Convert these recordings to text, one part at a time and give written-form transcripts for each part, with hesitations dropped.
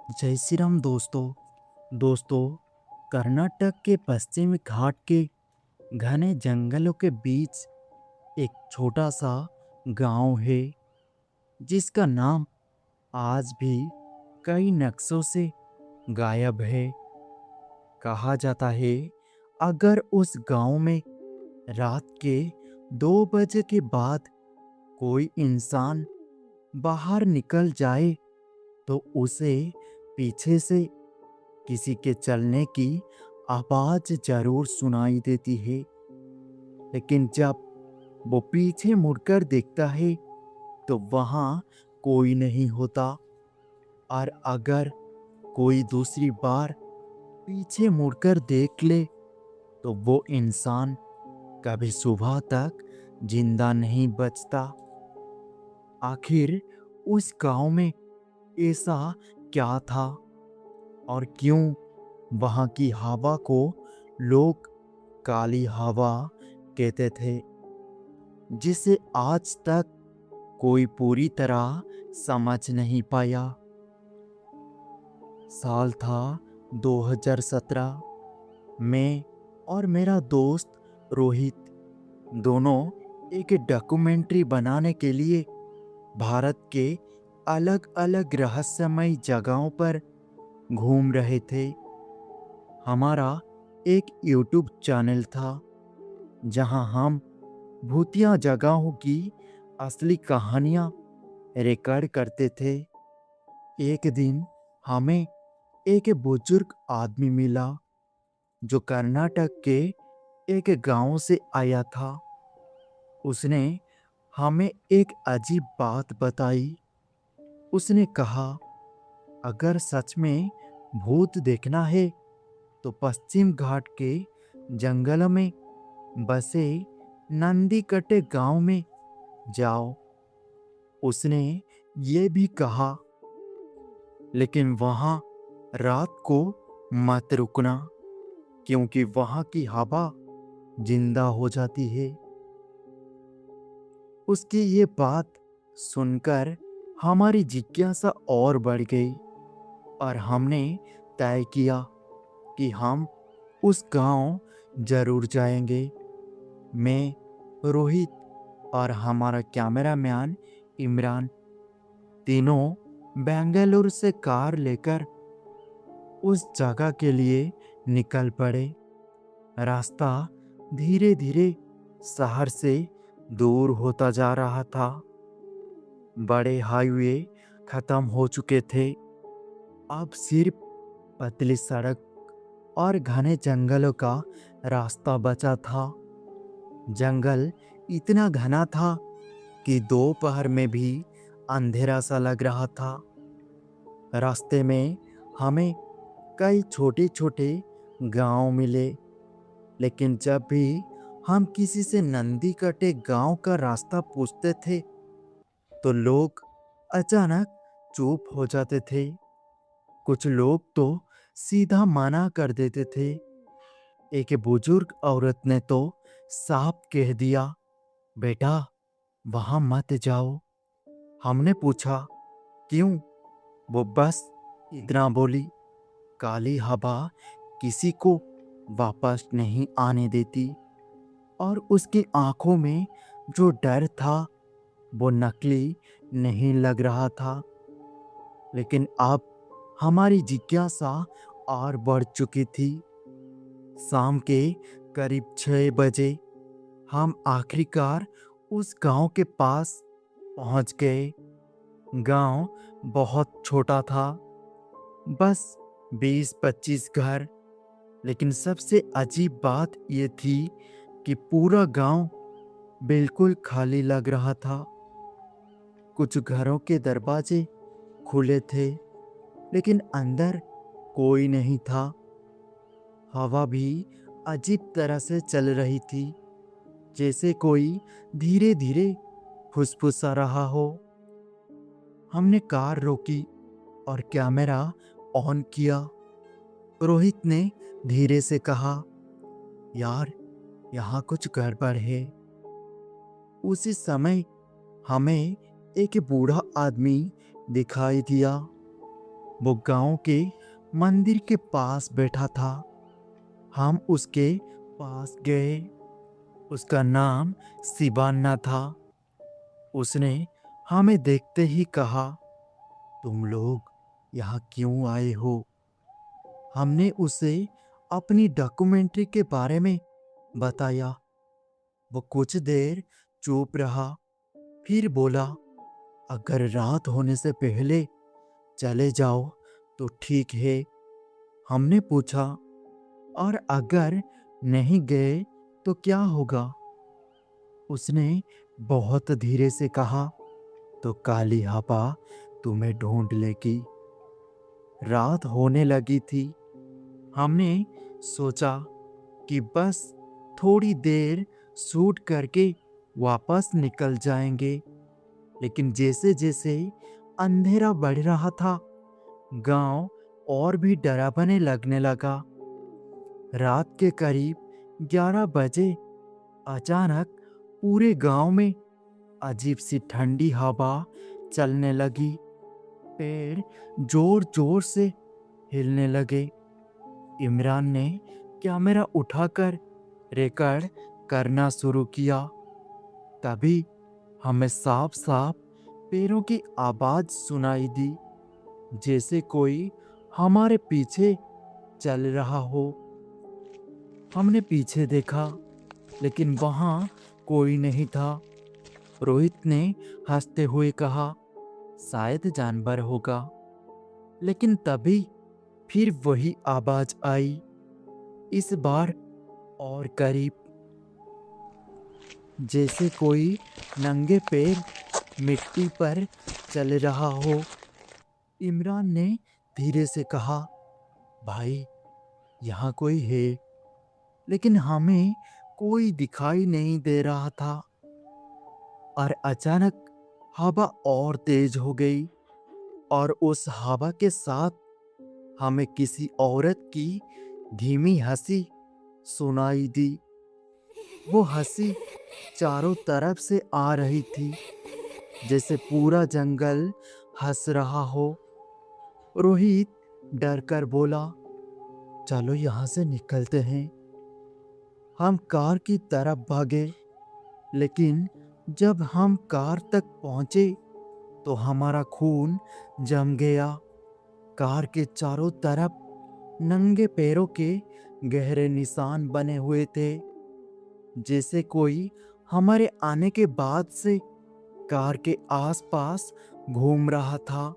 जय श्री राम दोस्तों। कर्नाटक के पश्चिमी घाट के घने जंगलों के बीच एक छोटा सा गांव है जिसका नाम आज भी कई नक्शों से गायब है। कहा जाता है अगर उस गांव में रात के 2 बजे के बाद कोई इंसान बाहर निकल जाए तो उसे पीछे से किसी के चलने की आवाज जरूर सुनाई देती है। लेकिन जब वो पीछे मुड़कर देखता है तो वहां कोई नहीं होता। और अगर कोई दूसरी बार पीछे मुड़कर देख ले तो वो इंसान कभी सुबह तक जिंदा नहीं बचता। आखिर उस गांव में ऐसा क्या था और क्यों वहां की हवा को लोग काली हवा कहते थे, जिसे आज तक कोई पूरी तरह समझ नहीं पाया। साल था 2017। मैं और मेरा दोस्त रोहित दोनों एक डॉक्यूमेंट्री बनाने के लिए भारत के अलग अलग रहस्यमय जगहों पर घूम रहे थे। हमारा एक यूट्यूब चैनल था जहां हम भूतिया जगहों की असली कहानियां रिकॉर्ड करते थे। एक दिन हमें एक बुजुर्ग आदमी मिला जो कर्नाटक के एक गांव से आया था। उसने हमें एक अजीब बात बताई। उसने कहा अगर सच में भूत देखना है तो पश्चिम घाट के जंगल में बसे नंदीकटे गांव में जाओ। उसने ये भी कहा लेकिन वहां रात को मत रुकना क्योंकि वहां की हवा जिंदा हो जाती है। उसकी ये बात सुनकर हमारी जिज्ञासा और बढ़ गई और हमने तय किया कि हम उस गांव जरूर जाएंगे। मैं, रोहित और हमारा कैमरामैन इमरान तीनों बेंगलुरु से कार लेकर उस जगह के लिए निकल पड़े। रास्ता धीरे धीरे शहर से दूर होता जा रहा था। बड़े हाईवे खत्म हो चुके थे। अब सिर्फ पतली सड़क और घने जंगलों का रास्ता बचा था। जंगल इतना घना था कि दोपहर में भी अंधेरा सा लग रहा था। रास्ते में हमें कई छोटे छोटे गांव मिले, लेकिन जब भी हम किसी से नंदीकटे गांव का रास्ता पूछते थे तो लोग अचानक चुप हो जाते थे। कुछ लोग तो सीधा मना कर देते थे। एक बुजुर्ग औरत ने तो साफ कह दिया, बेटा वहां मत जाओ। हमने पूछा क्यों? वो बस इतना बोली, काली हवा किसी को वापस नहीं आने देती। और उसकी आंखों में जो डर था वो नकली नहीं लग रहा था। लेकिन अब हमारी जिज्ञासा और बढ़ चुकी थी। शाम के करीब 6 बजे हम आखिरकार उस गांव के पास पहुंच गए। गांव बहुत छोटा था, बस 20-25 घर। लेकिन सबसे अजीब बात यह थी कि पूरा गांव बिल्कुल खाली लग रहा था। कुछ घरों के दरवाजे खुले थे लेकिन अंदर कोई नहीं था। हवा भी अजीब तरह से चल रही थी, जैसे कोई धीरे धीरे फुसफुसा रहा हो। हमने कार रोकी और कैमरा ऑन किया। रोहित ने धीरे से कहा, यार यहाँ कुछ गड़बड़ है। उसी समय हमें एक बूढ़ा आदमी दिखाई दिया। वो गांव के मंदिर के पास बैठा था। हम उसके पास गए। उसका नाम सिबान्ना था। उसने हमें देखते ही कहा, तुम लोग यहाँ क्यों आए हो? हमने उसे अपनी डॉक्यूमेंट्री के बारे में बताया। वो कुछ देर चुप रहा, फिर बोला, अगर रात होने से पहले चले जाओ तो ठीक है। हमने पूछा, और अगर नहीं गए तो क्या होगा? उसने बहुत धीरे से कहा, तो काली हवा तुम्हें ढूंढ लेगी। रात होने लगी थी। हमने सोचा कि बस थोड़ी देर शूट करके वापस निकल जाएंगे। लेकिन जैसे जैसे अंधेरा बढ़ रहा था, गांव और भी डरावने लगने लगा। रात के करीब 11 बजे अचानक पूरे गांव में अजीब सी ठंडी हवा चलने लगी। पेड़ जोर जोर से हिलने लगे। इमरान ने कैमरा उठाकर रिकॉर्ड करना शुरू किया। तभी हमें साफ साफ पैरों की आवाज सुनाई दी, जैसे कोई हमारे पीछे चल रहा हो। हमने पीछे देखा, लेकिन वहां कोई नहीं था। रोहित ने हंसते हुए कहा, शायद जानवर होगा। लेकिन तभी फिर वही आवाज आई, इस बार और करीब, जैसे कोई नंगे पैर मिट्टी पर चल रहा हो। इमरान ने धीरे से कहा, भाई यहाँ कोई है। लेकिन हमें कोई दिखाई नहीं दे रहा था। और अचानक हवा और तेज हो गई, और उस हवा के साथ हमें किसी औरत की धीमी हंसी सुनाई दी। वो हंसी चारों तरफ से आ रही थी, जैसे पूरा जंगल हंस रहा हो। रोहित डर कर बोला, चलो यहाँ से निकलते हैं। हम कार की तरफ भागे, लेकिन जब हम कार तक पहुंचे तो हमारा खून जम गया। कार के चारों तरफ नंगे पैरों के गहरे निशान बने हुए थे, जैसे कोई हमारे आने के बाद से कार के आसपास घूम रहा था।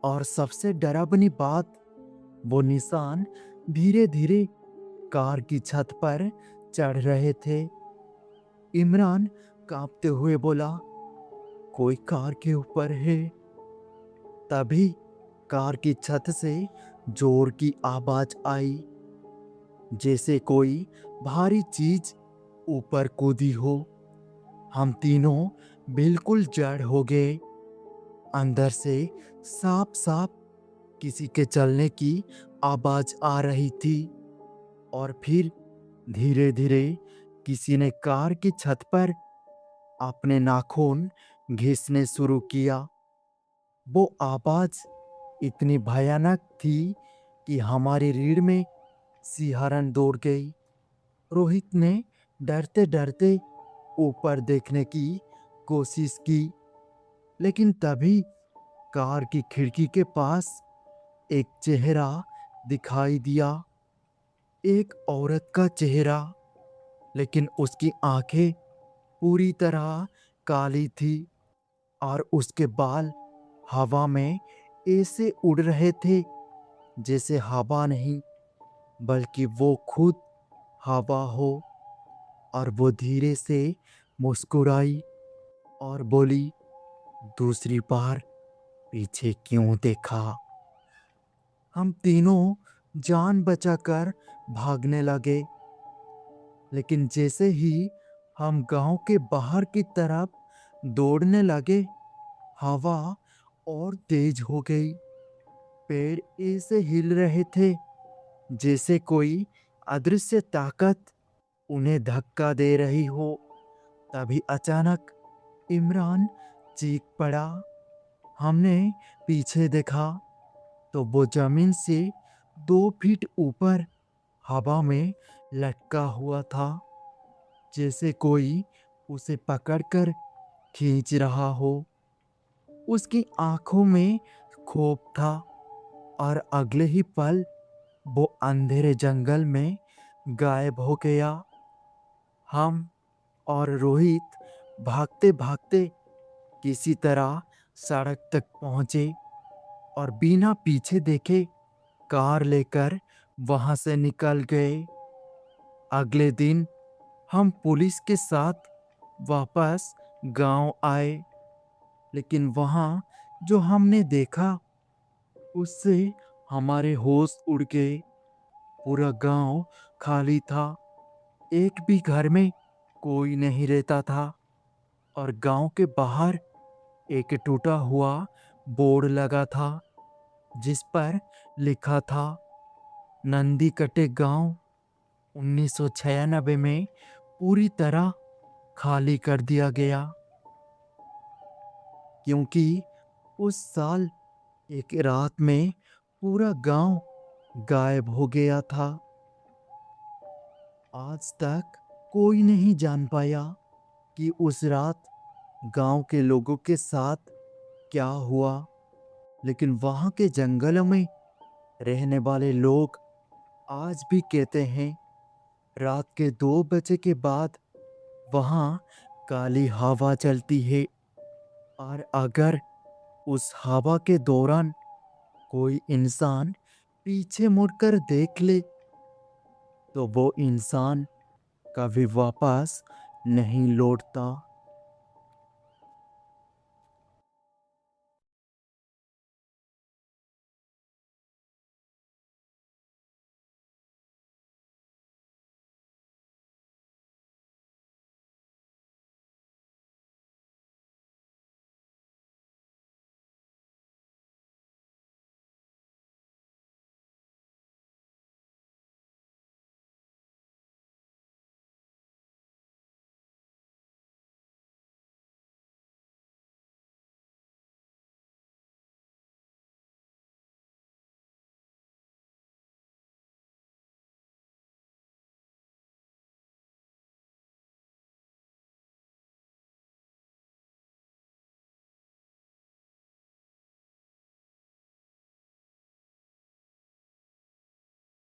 और सबसे डरावनी बात, वो निशान धीरे धीरे कार की छत पर चढ़ रहे थे। इमरान कांपते हुए बोला, कोई कार के ऊपर है। तभी कार की छत से जोर की आवाज आई, जैसे कोई भारी चीज ऊपर कूदी हो। हम तीनों बिल्कुल जड़ हो गए। अंदर से साफ साफ किसी के चलने की आवाज आ रही थी। और फिर धीरे धीरे किसी ने कार की छत पर अपने नाखून घिसने शुरू किया। वो आवाज इतनी भयानक थी कि हमारी रीढ़ में सिहरन दौड़ गई। रोहित ने डरते डरते ऊपर देखने की कोशिश की, लेकिन तभी कार की खिड़की के पास एक चेहरा दिखाई दिया। एक औरत का चेहरा, लेकिन उसकी आंखें पूरी तरह काली थी, और उसके बाल हवा में ऐसे उड़ रहे थे जैसे हवा नहीं, बल्कि वो खुद हवा हो। और वो धीरे से मुस्कुराई और बोली, दूसरी बार पीछे क्यों देखा? हम तीनों जान बचाकर भागने लगे। लेकिन जैसे ही हम गांव के बाहर की तरफ दौड़ने लगे, हवा और तेज हो गई। पेड़ ऐसे हिल रहे थे जैसे कोई अदृश्य ताकत उन्हें धक्का दे रही हो। तभी अचानक इमरान चीख पड़ा। हमने पीछे देखा तो वो जमीन से 2 फीट ऊपर हवा में लटका हुआ था, जैसे कोई उसे पकड़कर खींच रहा हो। उसकी आंखों में खौफ था और अगले ही पल वो अंधेरे जंगल में गायब हो गया। हम और रोहित भागते भागते किसी तरह सड़क तक पहुंचे और बिना पीछे देखे कार लेकर वहां से निकल गए। अगले दिन हम पुलिस के साथ वापस गांव आए, लेकिन वहां जो हमने देखा उससे हमारे होश उड़ गए। पूरा गांव खाली था, एक भी घर में कोई नहीं रहता था और गांव के बाहर एक टूटा हुआ बोर्ड लगा था जिस पर लिखा था, नंदी कटे गांव 1996 में पूरी तरह खाली कर दिया गया, क्योंकि उस साल एक रात में पूरा गांव गायब हो गया था। आज तक कोई नहीं जान पाया कि उस रात गांव के लोगों के साथ क्या हुआ, लेकिन वहां के जंगलों में रहने वाले लोग आज भी कहते हैं रात के 2 बजे के बाद वहां काली हवा चलती है और अगर उस हवा के दौरान कोई इंसान पीछे मुड़कर देख ले तो वो इंसान कभी वापस नहीं लौटता।